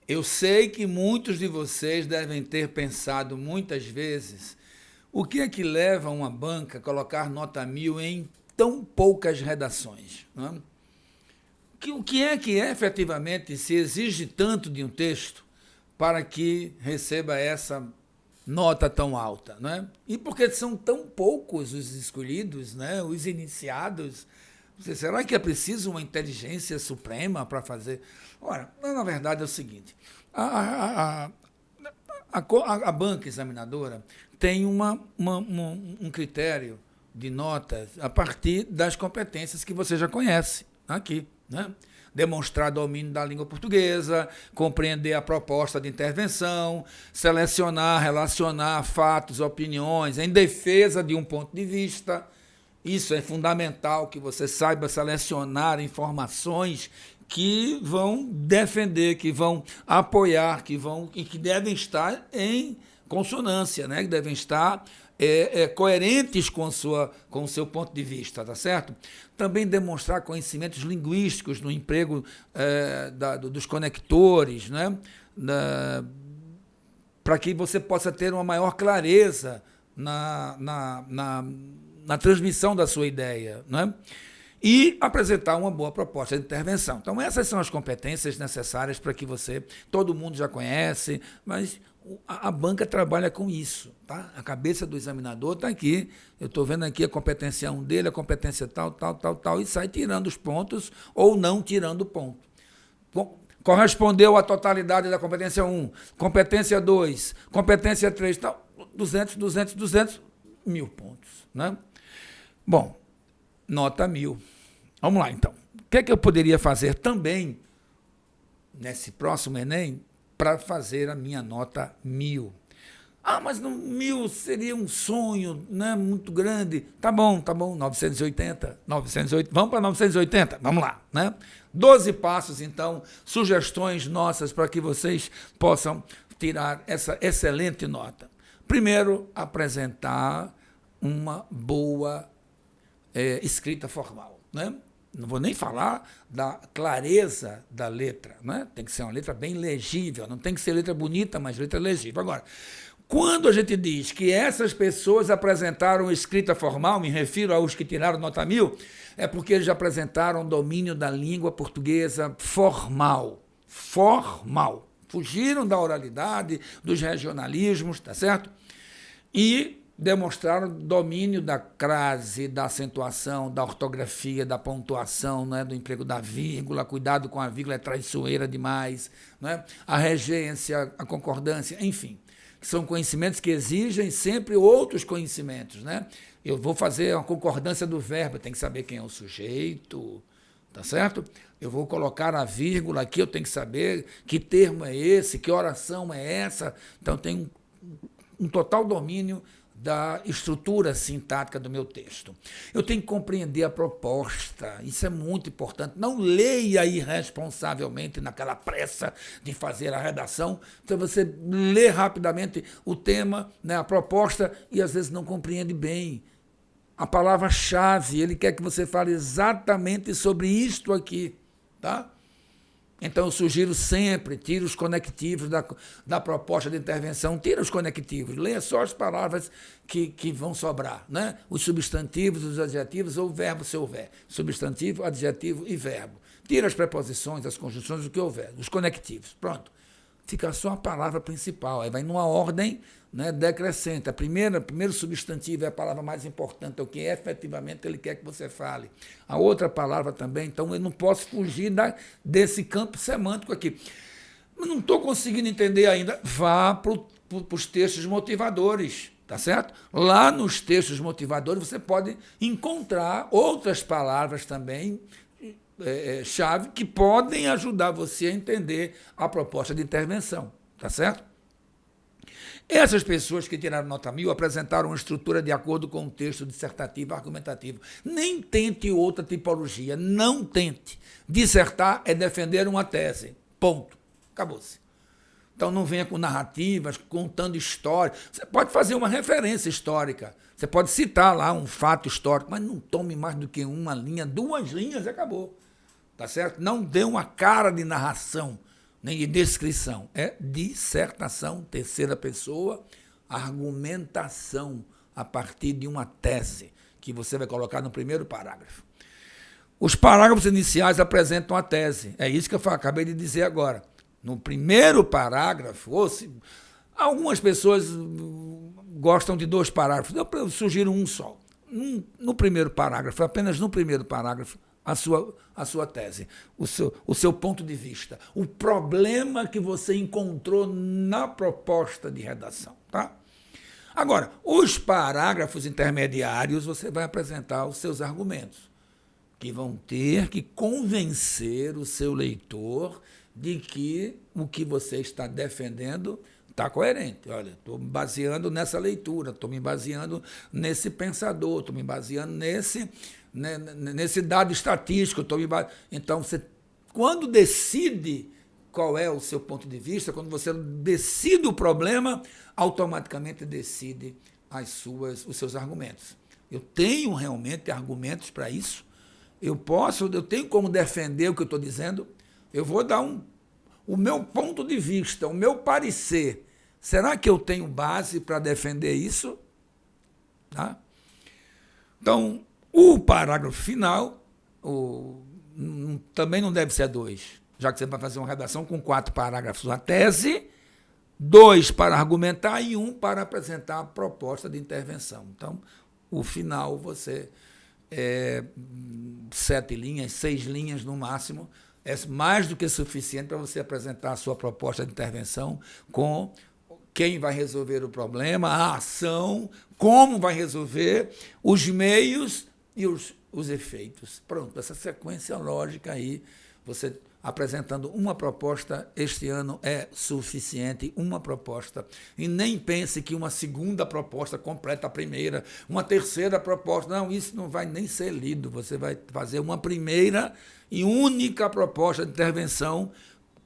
Eu sei que muitos de vocês devem ter pensado muitas vezes o que é que leva uma banca a colocar nota 1000 em tão poucas redações. Não é? O que é efetivamente se exige tanto de um texto para que receba essa nota tão alta? Não é? E porque são tão poucos os escolhidos, né? Os iniciados. Será que é preciso uma inteligência suprema para fazer? Ora, na verdade é o seguinte, a banca examinadora tem um critério de notas a partir das competências que você já conhece aqui, né? Demonstrar domínio da língua portuguesa, compreender a proposta de intervenção, selecionar, relacionar fatos, opiniões em defesa de um ponto de vista. Isso é fundamental, que você saiba selecionar informações que vão defender, que vão apoiar, que devem estar em consonância, né? Que devem estar coerentes com o seu ponto de vista, tá certo? Também demonstrar conhecimentos linguísticos no emprego dos conectores, né? Para que você possa ter uma maior clareza na transmissão da sua ideia, né? E apresentar uma boa proposta de intervenção. Então, essas são as competências necessárias para que todo mundo já conhece, mas a banca trabalha com isso, tá? A cabeça do examinador está aqui, eu estou vendo aqui a competência 1 dele, a competência tal, e sai tirando os pontos ou não tirando o ponto. Correspondeu à totalidade da competência 1, competência 2, competência 3, tal, 200, 1.000 pontos, né? Bom, nota 1000. Vamos lá, então. O que é que eu poderia fazer também, nesse próximo Enem, para fazer a minha nota 1000? Mas 1000 seria um sonho, né, muito grande. Tá bom, 980. Vamos para 980? Vamos lá, né? 12 passos, então, sugestões nossas para que vocês possam tirar essa excelente nota. Primeiro, apresentar uma boa escrita formal, né? Não vou nem falar da clareza da letra, né? Tem que ser uma letra bem legível, não tem que ser letra bonita, mas letra legível. Agora, quando a gente diz que essas pessoas apresentaram escrita formal, me refiro aos que tiraram nota 1000, é porque eles apresentaram domínio da língua portuguesa formal. Formal. Fugiram da oralidade, dos regionalismos, tá certo? E demonstraram domínio da crase, da acentuação, da ortografia, da pontuação, né, do emprego da vírgula, cuidado com a vírgula, é traiçoeira demais, né, a regência, a concordância, enfim, são conhecimentos que exigem sempre outros conhecimentos, né? Eu vou fazer uma concordância do verbo, tem que saber quem é o sujeito, tá certo? Eu vou colocar a vírgula aqui, eu tenho que saber que termo é esse, que oração é essa, então tem um total domínio da estrutura sintática do meu texto. Eu tenho que compreender a proposta, isso é muito importante. Não leia irresponsavelmente naquela pressa de fazer a redação, então você lê rapidamente o tema, né, a proposta, e às vezes não compreende bem. A palavra-chave, ele quer que você fale exatamente sobre isto aqui, tá? Então, eu sugiro sempre, tira os conectivos da proposta de intervenção, tira os conectivos, leia só as palavras que vão sobrar, né? Os substantivos, os adjetivos ou o verbo se houver. Substantivo, adjetivo e verbo. Tira as preposições, as conjunções, o que houver, os conectivos. Pronto. Fica só a palavra principal, aí vai numa ordem, né, decrescente. Primeiro substantivo é a palavra mais importante, é o que efetivamente ele quer que você fale. A outra palavra também, então eu não posso fugir desse campo semântico aqui. Não estou conseguindo entender ainda, vá para os textos motivadores, tá certo? Lá nos textos motivadores você pode encontrar outras palavras também, chave, que podem ajudar você a entender a proposta de intervenção, tá certo? Essas pessoas que tiraram nota 1000 apresentaram uma estrutura de acordo com o texto dissertativo argumentativo. Nem tente outra tipologia, não tente. Dissertar é defender uma tese, ponto, acabou-se. Então não venha com narrativas, contando história. Você pode fazer uma referência histórica, você pode citar lá um fato histórico, mas não tome mais do que uma linha, 2 linhas e acabou. Tá certo? Não dê uma cara de narração, nem de descrição, é dissertação, terceira pessoa, argumentação a partir de uma tese que você vai colocar no primeiro parágrafo. Os parágrafos iniciais apresentam a tese, é isso que eu acabei de dizer agora. No primeiro parágrafo, algumas pessoas gostam de 2 parágrafos, eu sugiro um só. No primeiro parágrafo, apenas no primeiro parágrafo, a sua tese, o seu ponto de vista, o problema que você encontrou na proposta de redação. Tá? Agora, os parágrafos intermediários, você vai apresentar os seus argumentos, que vão ter que convencer o seu leitor de que o que você está defendendo está coerente. Olha, estou me baseando nessa leitura, estou me baseando nesse pensador, estou me baseando nesse dado estatístico. Então, você, quando decide qual é o seu ponto de vista, quando você decide o problema, automaticamente decide os seus argumentos. Eu tenho realmente argumentos para isso? Eu tenho como defender o que eu estou dizendo? Eu vou dar o meu ponto de vista, o meu parecer. Será que eu tenho base para defender isso? Tá? Então, o parágrafo final também não deve ser 2, já que você vai fazer uma redação com 4 parágrafos, a tese, 2 para argumentar e 1 para apresentar a proposta de intervenção. Então, o final você 7 linhas, 6 linhas no máximo, é mais do que suficiente para você apresentar a sua proposta de intervenção com quem vai resolver o problema, a ação, como vai resolver, os meios e os efeitos. Pronto, essa sequência lógica aí, você apresentando uma proposta este ano é suficiente, uma proposta. E nem pense que uma segunda proposta completa a primeira, uma terceira proposta. Não, isso não vai nem ser lido. Você vai fazer uma primeira e única proposta de intervenção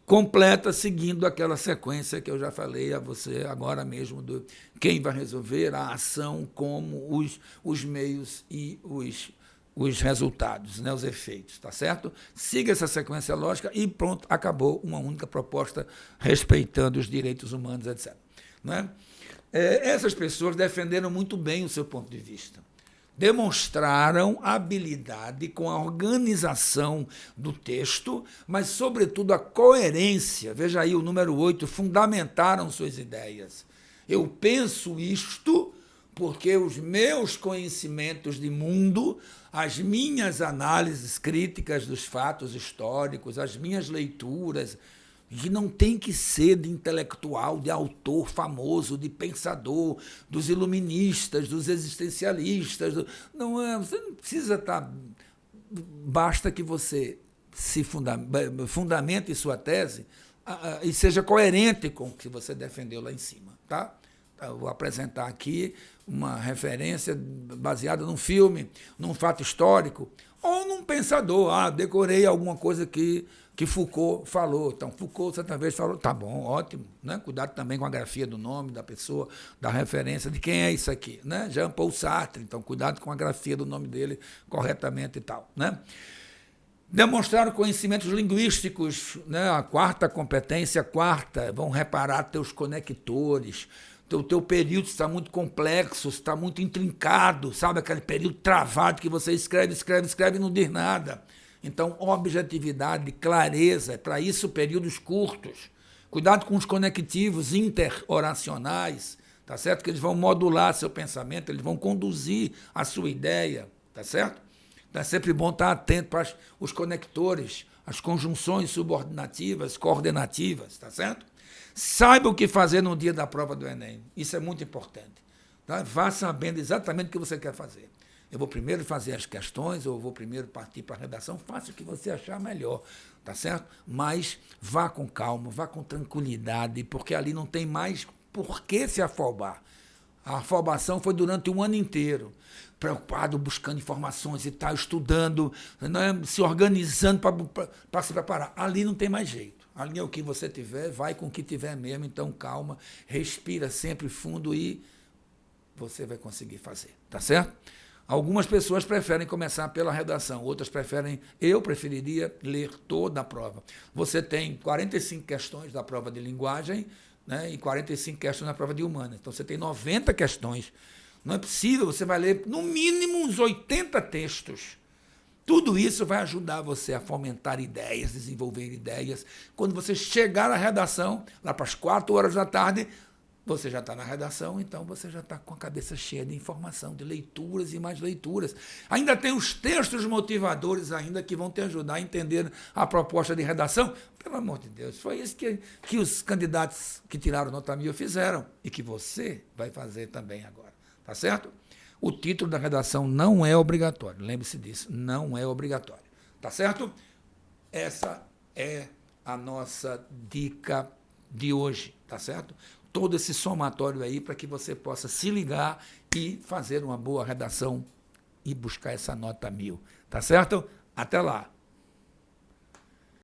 completa, seguindo aquela sequência que eu já falei a você agora mesmo, do quem vai resolver, a ação, como, os meios e os resultados, né, os efeitos, tá certo? Siga essa sequência lógica e pronto, acabou uma única proposta respeitando os direitos humanos, etc. Né? Essas pessoas defenderam muito bem o seu ponto de vista. Demonstraram habilidade com a organização do texto, mas, sobretudo, a coerência. Veja aí o número 8, fundamentaram suas ideias. Eu penso isto porque os meus conhecimentos de mundo, as minhas análises críticas dos fatos históricos, as minhas leituras, que não tem que ser de intelectual, de autor famoso, de pensador, dos iluministas, dos existencialistas. Você não precisa estar... Basta que você se fundamente sua tese e seja coerente com o que você defendeu lá em cima. Tá? Eu vou apresentar aqui uma referência baseada num filme, num fato histórico, ou num pensador. Decorei alguma coisa que Foucault falou. Então, Foucault, certa vez, falou, tá bom, ótimo. Né? Cuidado também com a grafia do nome da pessoa, da referência, de quem é isso aqui. Né? Jean-Paul Sartre, então, cuidado com a grafia do nome dele corretamente e tal. Né? Demonstraram conhecimentos linguísticos, né? A quarta competência, vão reparar teus conectores. O teu período está muito complexo, está muito intrincado, sabe? Aquele período travado que você escreve e não diz nada. Então, objetividade, clareza, para isso períodos curtos. Cuidado com os conectivos interoracionais, tá certo? Que eles vão modular seu pensamento, eles vão conduzir a sua ideia, tá certo? Então, é sempre bom estar atento para os conectores, as conjunções subordinativas, coordenativas, tá certo? Saiba o que fazer no dia da prova do Enem. Isso é muito importante. Tá? Vá sabendo exatamente o que você quer fazer. Eu vou primeiro fazer as questões, ou vou primeiro partir para a redação, faça o que você achar melhor, tá certo? Mas vá com calma, vá com tranquilidade, porque ali não tem mais por que se afobar. A afobação foi durante um ano inteiro, preocupado, buscando informações e tal, estudando, né, se organizando para se preparar. Ali não tem mais jeito. Ali é o que você tiver, vai com o que tiver mesmo, então calma, respira sempre fundo e você vai conseguir fazer, tá certo? Algumas pessoas preferem começar pela redação, outras preferem, eu preferiria ler toda a prova. Você tem 45 questões da prova de linguagem, né, e 45 questões na prova de humanas. Então você tem 90 questões. Não é possível, você vai ler no mínimo uns 80 textos. Tudo isso vai ajudar você a fomentar ideias, desenvolver ideias. Quando você chegar à redação, lá para as 4 horas da tarde, você já está na redação, então você já está com a cabeça cheia de informação, de leituras e mais leituras. Ainda tem os textos motivadores ainda que vão te ajudar a entender a proposta de redação. Pelo amor de Deus, foi isso que os candidatos que tiraram nota 1000 fizeram e que você vai fazer também agora. Tá certo? O título da redação não é obrigatório. Lembre-se disso, não é obrigatório. Tá certo? Essa é a nossa dica de hoje, tá certo? Todo esse somatório aí para que você possa se ligar e fazer uma boa redação e buscar essa nota 1000, tá certo? Até lá!